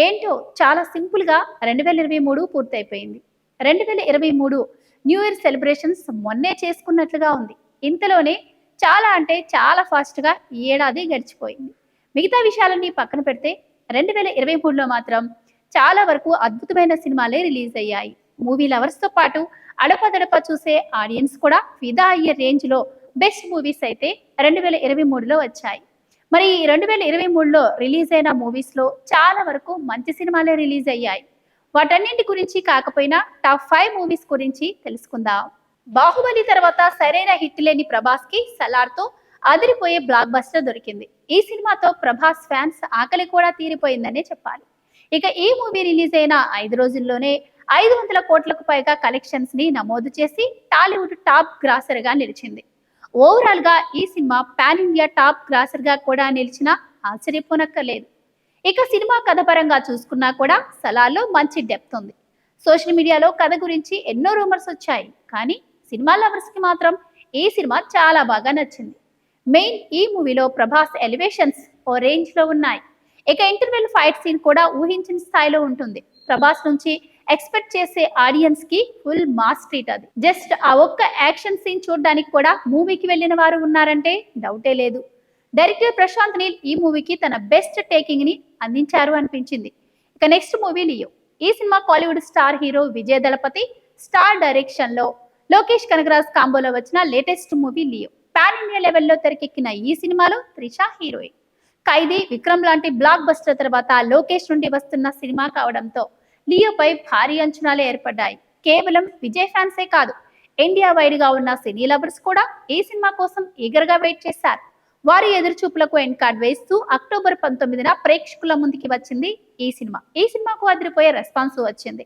ఏంటో చాలా సింపుల్‌గా 2023 పూర్తయిపోయింది. 2023 న్యూ ఇయర్ సెలబ్రేషన్స్ మొన్నే చేసుకున్నట్లుగా ఉంది. ఇంతలోనే చాలా అంటే చాలా ఫాస్ట్‌గా ఈ ఏడాది గడిచిపోయింది. మిగతా విషయాలన్నీ పక్కన పెడితే 2023లో మాత్రం చాలా వరకు అద్భుతమైన సినిమాలే రిలీజ్ అయ్యాయి. మూవీ లవర్స్‌తో పాటు అడపాదడపా చూసే ఆడియన్స్ కూడా ఫిదా అయ్యే రేంజ్‌లో బెస్ట్ మూవీస్ అయితే 2023లో వచ్చాయి. మరి ఈ 2023లో రిలీజ్ అయిన మూవీస్‌లో చాలా వరకు మంచి సినిమాలే రిలీజ్ అయ్యాయి. వాటన్నింటి గురించి కాకపోయినా టాప్ 5 మూవీస్ గురించి తెలుసుకుందాం. 'బాహుబలి' తర్వాత సరైన హిట్ లేని ప్రభాస్‌కి 'సలార్‌తో అదిరిపోయే బ్లాక్ బస్టర్ దొరికింది. ఈ సినిమాతో ప్రభాస్ ఫ్యాన్స్ ఆకలి కూడా తీరిపోయిందనే చెప్పాలి. ఇక ఈ మూవీ రిలీజ్ అయిన 5 రోజుల్లోనే 500 కోట్లకు పైగా కలెక్షన్స్ ని నమోదు చేసి టాలీవుడ్ టాప్ గ్రాసర్ గా నిలిచింది. ఓవరాల్ గా ఈ cinema pan India top grosser గా కూడా నిలిచినా ఆశ్చర్యపోనక్కర్లేదు. ఇక సినిమా కథ పరంగా చూసుకున్నా కూడా సలార్లో మంచి డెప్త్ ఉంది. సోషల్ మీడియాలో కథ గురించి ఎన్నో రూమర్స్ వచ్చాయి, కానీ సినిమా లవర్స్ కి మాత్రం ఈ సినిమా చాలా బాగా నచ్చింది. మెయిన్ ఈ మూవీలో ప్రభాస్ ఎలివేషన్స్ ఓ రేంజ్ లో ఉన్నాయి. ఇక ఇంటర్వెల్ ఫైట్ సీన్ కూడా ఊహించిన స్థాయిలో ఉంటుంది. ప్రభాస్ నుంచి ఎక్స్పెక్ట్ చేసే ఆడియన్స్ కి ఫుల్ మాస్ ట్రీట్ అది. జస్ట్ ఆ ఒక్క యాక్షన్ సీన్ చూడడానికి కూడా మూవీకి వెళ్ళిన వారు ఉన్నారంటే డౌటే లేదు. డైరెక్టర్ ప్రశాంత్ నీల్ ఈ మూవీకి తన బెస్ట్ టేకింగ్ ని అందించారు అనిపించింది. ఇక నెక్స్ట్ మూవీ లియో. ఈ సినిమా Kollywood star hero Vijay Thalapathy star direction లో లోకేష్ కనగరాజ్ కాంబోలో వచ్చిన latest movie Leo. Pan India లెవెల్లో తెరకెక్కిన ఈ సినిమాలో త్రిష హీరోయిన్. ఖైదీ, విక్రమ్ లాంటి బ్లాక్ బస్టర్ తర్వాత లోకేష్ నుండి వస్తున్న సినిమా కావడంతో లియోపై భారీ అంచనాలు ఏర్పడ్డాయి. కేవలం విజయ్ ఫ్యాన్సే కాదు, ఇండియా వైడ్ గా ఉన్న సినీ లవర్స్ కూడా ఈ సినిమా కోసం ఈగర్ గా వెయిట్ చేశారు. వారి ఎదురుచూపులకు ఎండ్ కార్డ్ వేస్తూ అక్టోబర్ 19న ప్రేక్షకుల ముందుకి వచ్చింది ఈ సినిమా. ఈ సినిమాకు అదిరిపోయే రెస్పాన్స్ వచ్చింది.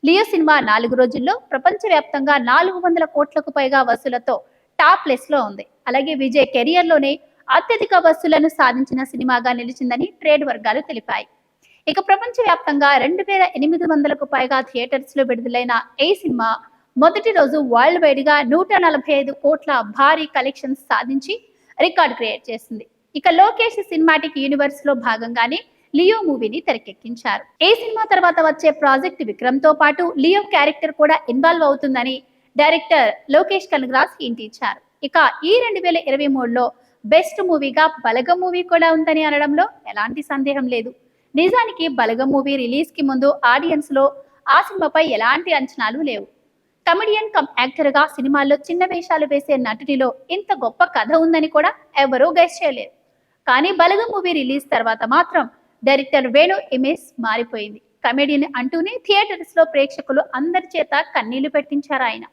లియో సినిమా 4 రోజుల్లో ప్రపంచవ్యాప్తంగా 400 కోట్లకు పైగా వసూలతో టాప్ ప్లేస్ లో ఉంది. అలాగే విజయ్ కెరియర్ లోనే అత్యధిక వసూలను సాధించిన సినిమాగా నిలిచిందని ట్రేడ్ వర్గాలు తెలిపాయి. ఇక ప్రపంచవ్యాప్తంగా 2800కు పైగా థియేటర్స్ లో విడుదలైన ఈ సినిమా మొదటి రోజు వరల్డ్ వైడ్ గా 145 కోట్ల భారీ కలెక్షన్స్ సాధించి రికార్డ్ క్రియేట్ చేసింది. ఇక లోకేష్ సినిమాటిక్ యూనివర్స్ లో భాగంగానే లియో మూవీని తెరకెక్కించారు. ఈ సినిమా తర్వాత వచ్చే ప్రాజెక్ట్ విక్రమ్ తో పాటు లియో క్యారెక్టర్ కూడా ఇన్వాల్వ్ అవుతుందని డైరెక్టర్ లోకేష్ కనగరాజ్ హింట్ ఇచ్చారు. ఇక ఈ 2023లో బెస్ట్ మూవీగా బలగం మూవీ కూడా ఉందని అనడంలో ఎలాంటి సందేహం లేదు. నిజానికి బలగం మూవీ రిలీజ్ కి ముందు ఆడియన్స్ లో ఆ సినిమాపై ఎలాంటి అంచనాలు లేవు. కమెడియన్ కమ్ యాక్టర్ గా సినిమాల్లో చిన్న వేషాలు వేసే నటుడిలో ఇంత గొప్ప కథ ఉందని కూడా ఎవరూ గెస్ చేయలేరు. కానీ బలగం మూవీ రిలీజ్ తర్వాత మాత్రం డైరెక్టర్ వేణు ఇమేజ్ మారిపోయింది. కమెడియన్ అంటూనే థియేటర్స్ లో ప్రేక్షకులు అందరి చేత కన్నీళ్లు పెట్టించారు ఆయన.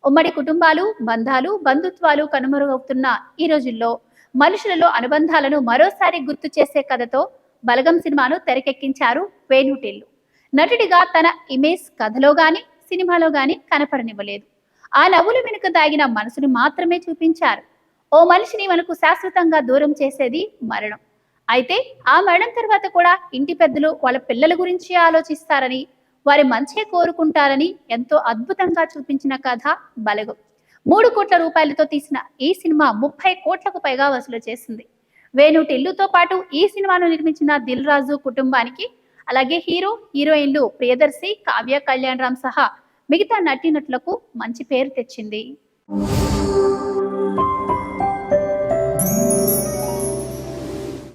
ఉమ్మడి కుటుంబాలు, బంధాలు, బంధుత్వాలు కనుమరుగవుతున్న ఈ రోజుల్లో మనుషులలో అనుబంధాలను మరోసారి గుర్తు చేసే కథతో బలగం సినిమాను తెరకెక్కించారు వేణుటిల్లు. నటుడిగా తన ఇమేజ్ కథలో గాని సినిమాలో గాని కనపడనివ్వలేదు. ఆ నవ్వుల వెనుక దాగిన మనసును మాత్రమే చూపించారు. ఓ మనిషిని మనకు శాశ్వతంగా దూరం చేసేది మరణం. అయితే ఆ మరణం తర్వాత కూడా ఇంటి పెద్దలు వాళ్ళ పిల్లల గురించి ఆలోచిస్తారని, వారి మంచే కోరుకుంటారని ఎంతో అద్భుతంగా చూపించిన కథ బలగం. 3 కోట్ల రూపాయలతో తీసిన ఈ సినిమా 30 కోట్లకు పైగా వసూలు చేసింది. వేణు టిల్లుతో పాటు ఈ సినిమాను నిర్మించిన దిల్ రాజు కుటుంబానికి, అలాగే హీరో హీరోయిన్లు ప్రియదర్శి, కావ్య కళ్యాణ్ రామ్ సహా మిగతా నటీనటులకు మంచి పేరు తెచ్చింది.